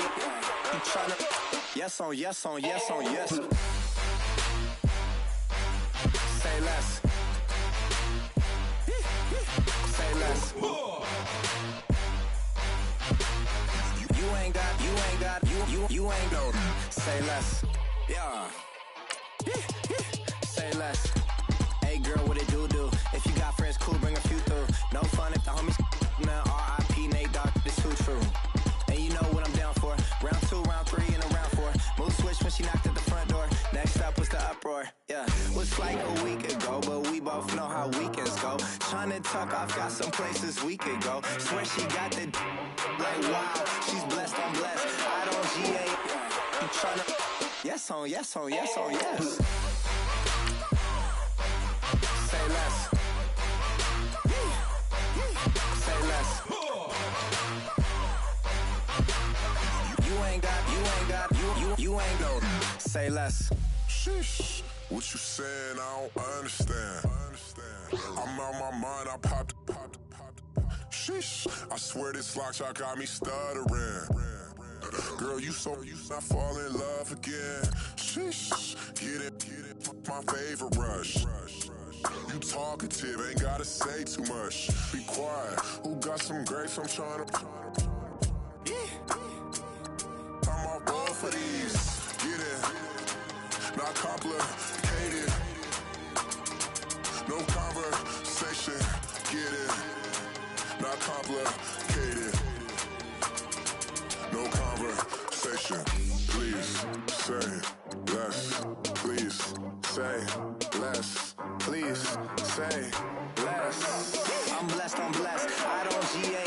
I'm tryna, yes on yes. Say less. Say less. You ain't no. Say less. Yeah. Say less. Hey girl, what it do? If you got friends, cool, bring a few through. No fun if the homies. Man, R.I.P. Nate Dogg, this too true. And you know what I'm down for. Round 2, round 3, and a round 4. Mood switch when she knocked at the front door. Next up was the uproar. Yeah, was like a week ago, but we both know how weekends go. Tryna tuck off, got some places we could go. Swear she got the like wow, she's blessed, I'm blessed. I don't GA. I'm tryna yes on yes. Say less. Say less. You ain't no. Say less. Sheesh. What you saying? I don't understand. I'm out my mind. I popped. Sheesh. I swear this lock y'all got me stuttering. Girl, you not fall in love again. Sheesh. Get it. My favorite rush. You talkative, ain't gotta say too much. Be quiet. Who got some grapes? I'm trying to. I'm off both of these. Get it. Not complicated. No conversation. Get it. Not complicated. No conversation. Please say less. Please say less. Please say less. I'm blessed. I don't GA.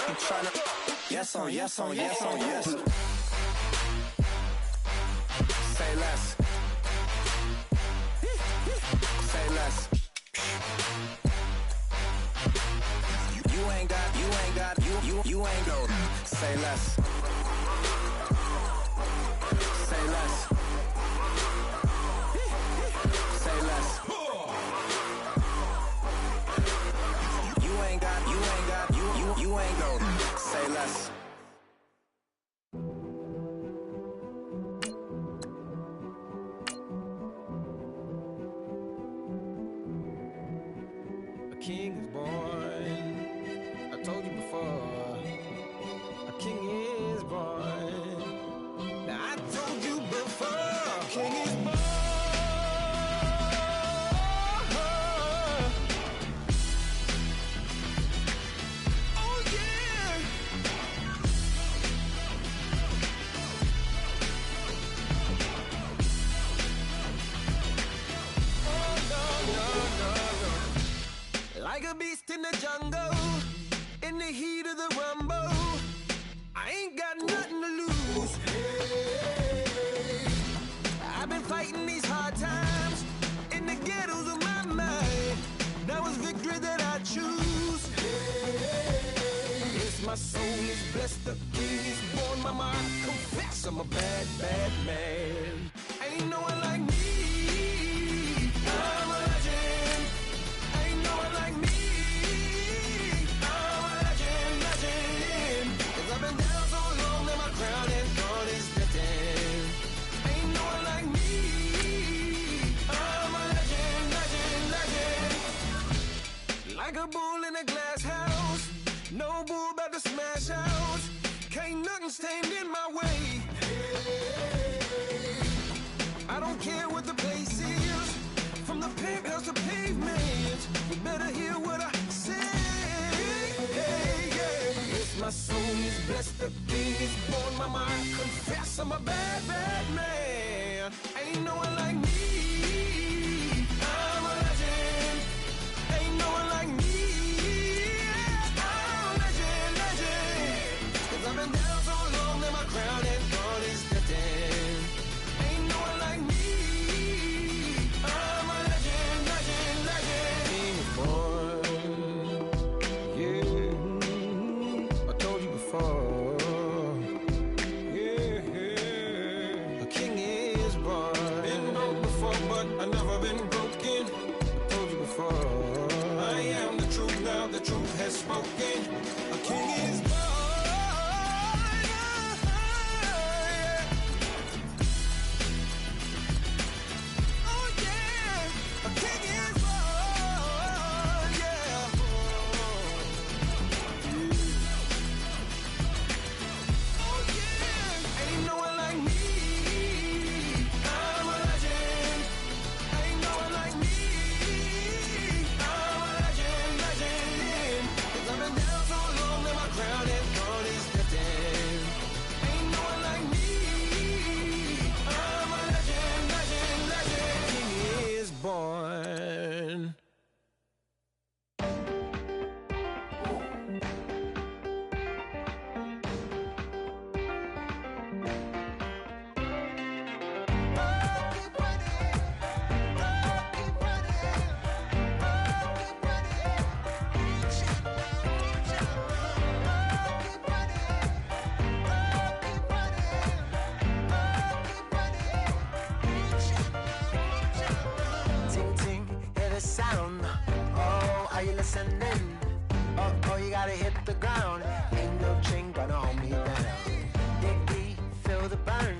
I'm tryna yes on yes. Say less. Say less. You ain't no. Say less. Say less. Say less. You ain't no. Say less. A king is born. I told you before. A king is born. Now I told you before. A king is born. Oh yeah. No. Like a beast in the jungle, in the heat of the rumble, I ain't got nothing to lose. Hey, I've been fighting these hard times in the my soul is blessed, the king is born. Mama, I confess I'm a bad, bad man. Ain't no one like me. I'm a legend. Ain't no one like me. I'm a legend, legend. 'Cause I've been down so long that my crown and God is lifted. Ain't no one like me. I'm a legend, legend, legend. Like a bull in a glass house. No bull about to smash out. Can't nothing stand in my way. I don't care what the place is. From the penthouse to pavement, you better hear what I say. Yes, my soul is blessed, the king is born. Mama, I confess I'm a bad, bad man. Ain't no one like me. I'm a legend. Ain't no one like me. I'm a legend, legend. 'Cause I've been down so long that my crown and God is lifted. Ain't no one like me. I'm a legend, legend, legend. King is born. Yeah, I told you before. Yeah, a king is born. Been broke before, but I never been broken. I told you before. I am the truth now, the truth has spoken. A king is born. Oh yeah, a king is born. Yeah. Oh yeah, ain't no one like me. I'm a legend. Ain't no one like me. I'm a legend, legend. 'Cause I've been down so long that my crown and God is lifted. Ain't no one like me. I'm a legend, legend, legend. King is born. Ting ting, hear the sound. Oh, are you listening? Oh, you gotta hit the ground. Ain't no chain gonna hold me down. Dig deep, feel the burn.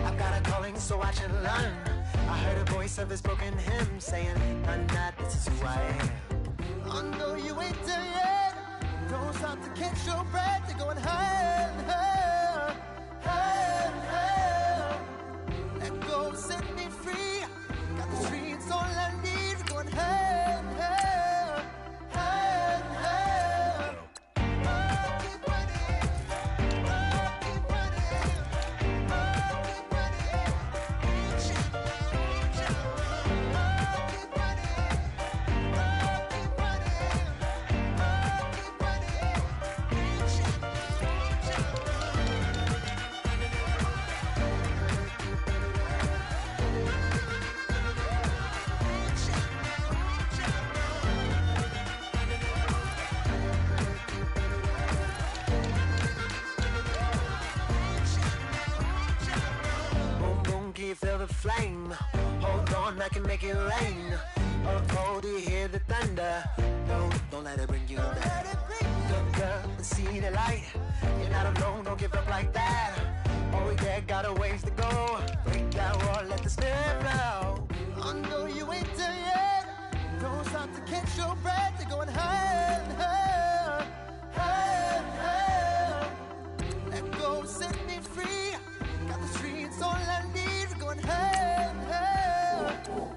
I've got a calling, so I should learn. I heard a voice of a spoken hymn saying, "None that this is who I am." I know you ain't there yet. Don't stop to catch your breath. You're going higher and higher, higher and higher. Let go, set me free. Got the streets all I need. We're going higher and higher, higher and higher. Keep running, keep running, keep running. Keep running, keep Boom, boom, can you feel the flame? Hold on, I can make it rain. Oh, do you hear the thunder? No, don't let it bring you down. Good girl, see the light. You're not alone, don't give up like that. Oh yeah, got a ways to go. Break that wall, let the spirit flow. I know you ain't there yet. Don't stop to catch your breath. You're going higher and higher, higher and higher. Let go, set me free. Got the streets all I need. We're going higher and higher,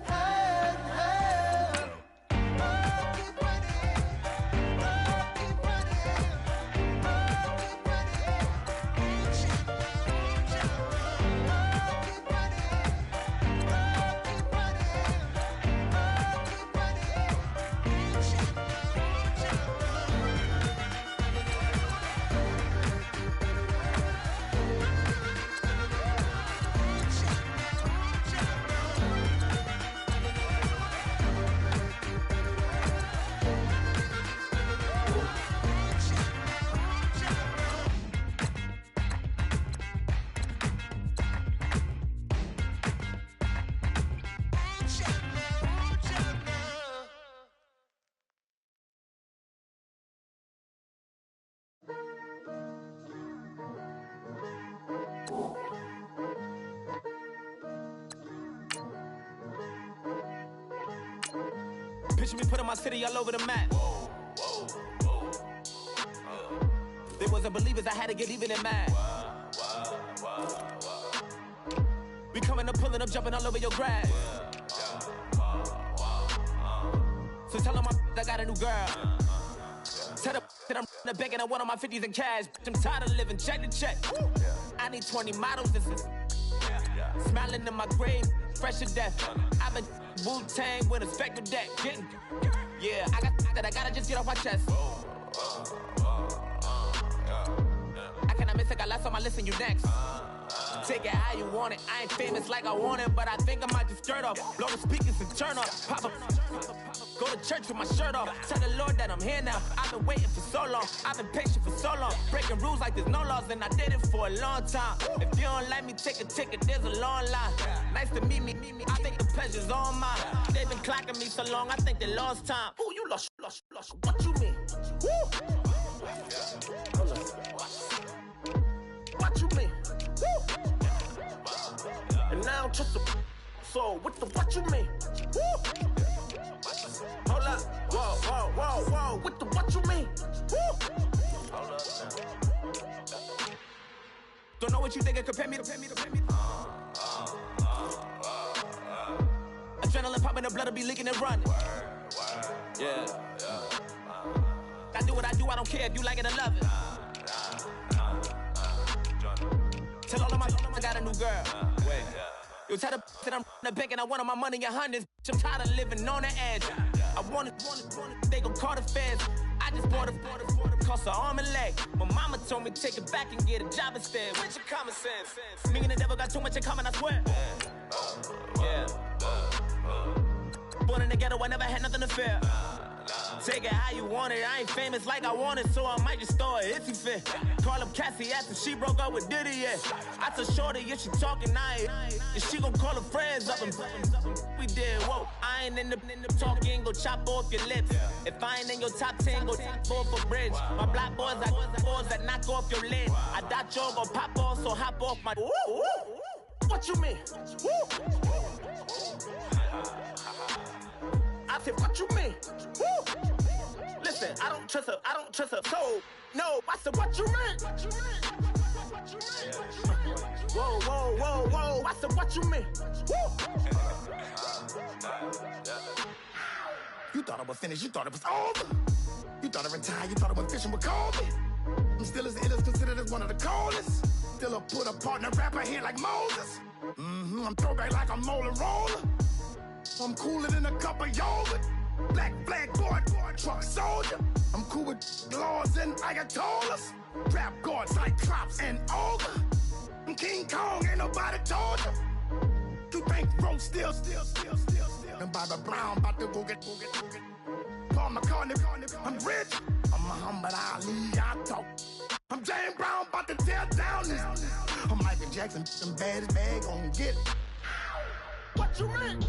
higher and higher. Keep running, keep running, keep running. Keep running, keep running. Picture me putting my city all over the map. They wasn't believers, I had to get even and mad. We coming up, pulling up, jumping all over your grass. So tell them I got a new girl. Tell them that I'm in the bank and I want all my 50s in cash. I'm tired of living check to check. I need 20 models, this is smiling in my grave, fresh to death. I've been Wu-Tang with a spectrum deck. Yeah, I got that, I gotta just get off my chest. I cannot miss it, got last on my list and you next. Take it how you want it. I ain't famous like I want it, but I think I might just skirt off. Blow the speakers and turn up. Pop up. Go to church with my shirt off. Tell the Lord that I'm here now. I've been waiting for so long. I've been patient for so long. Breaking rules like there's no laws, and I did it for a long time. If you don't like me, take a ticket. There's a long line. Nice to meet me. I think the pleasure's all mine. They've been clocking me so long, I think they lost time. Ooh, you lost. What you mean? Woo! What you mean? Woo! And now I'm just a so what you mean? Woo! Hold up, whoa, what you mean? Woo! Hold up. Don't know what you think, compare me. Adrenaline popping, the blood will be leaking and running. Yeah. I do what I do, I don't care if you like it or love it. Tell all of my I got a new girl. Wait. You tell the that I'm in the bank and I want all my money in hundreds. I'm tired of living on the edge. I want it, they gon' call the feds. I just bought a cost an arm and leg. My mama told me take it back and get a job instead. Where's your common sense? Me and the devil got too much in common, I swear. Yeah. Born in the ghetto, I never had nothing to fear. Take it how you want it. I ain't famous like I want it, so I might just throw it if you fit. Call up Cassie after she broke up with Diddy, yeah. I told Shorty if she talking, and she gon' call her friends up and we did, whoa. I ain't in the talking, go chop off your lips. If I ain't in your top 10, go top 4 for bridge. My black boys, I got boys that knock off your lid. I thought y'all gon' pop off, so hop off my. What you mean? I said, what you mean? Woo! Listen, I don't trust her. So, no, I said, what you mean? Whoa. I said, what you mean? Woo! You thought I was finished, you thought it was over. You thought I retired, you thought I went fishing with Kobe. I'm still as ill as considered as one of the coldest. Still a put a partner rapper here like Moses. I'm throwback like I'm Mola Roller. I'm cooler than a cup of yogurt. Black flag board, truck soldier. I'm cool with laws and ayatollahs. Rap guards like Cyclops and Ogre. I'm King Kong, ain't nobody told you. You think Rose still. And Bobby Brown about to go get. Paul McCartney, I'm rich. I'm Muhammad Ali, I talk. I'm James Brown, about to tear down this. I'm Michael Jackson, them bad gon' get. What you mean?